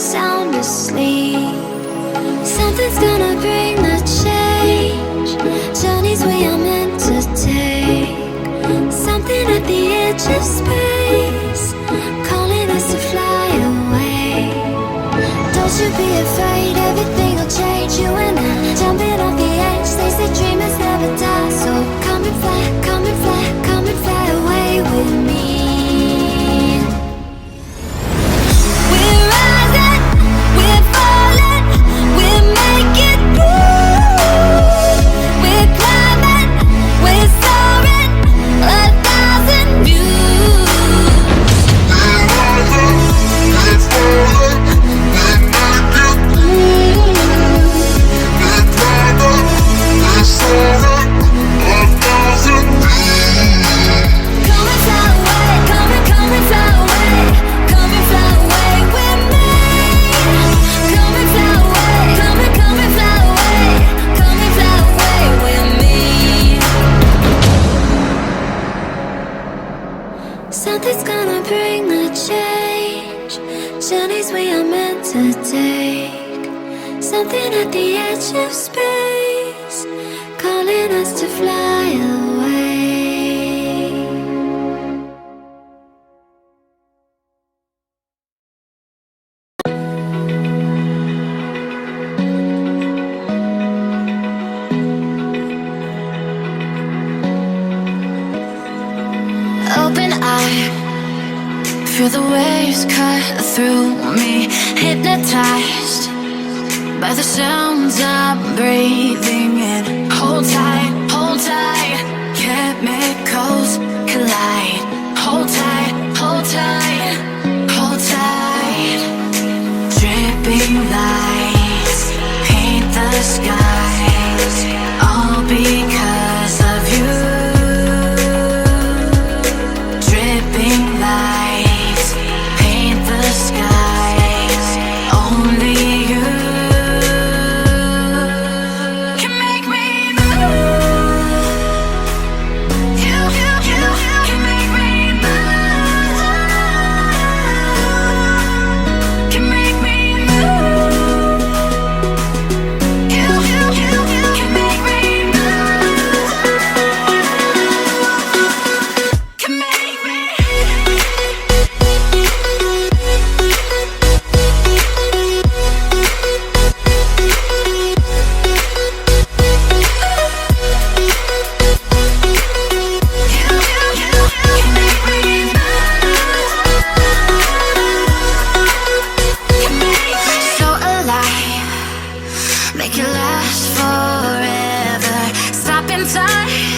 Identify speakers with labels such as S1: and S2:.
S1: sound asleep. Something's gonna bring the change. Journeys we are meant to take. Something at the edge of space, calling us to fly away. Don't you be afraid, everything will change. You and I, jumping off the edge. They say dreamers never die. So come and fly, come and fly, come and fly away with me. We're rising, we're falling, we're making moves. We're climbing, we're soaring, 1,000 views.
S2: We're rising, we're falling, we're making moves. We're climbing, we're soaring, 1,000 views.
S1: Come and fly away, come and fly away, come and fly away with me. Come and fly away, come and fly away, come and fly away with me. Something's gonna bring the change. Journeys we are meant to take. Something at the edge of space, calling us to fly away. Open eye, feel the waves cut through me. Hypnotized by the sounds I'm breathing in. Hold tight, hold tight. Chemicals collide. Hold tight, hold tight, hold tight. Dripping lights paint the skies, all because of you. Dripping lights paint the skies, only you can make me move. You can make me move. Can make me move. You can make me move. Can make me. So alive, make it last forever. Stop in time.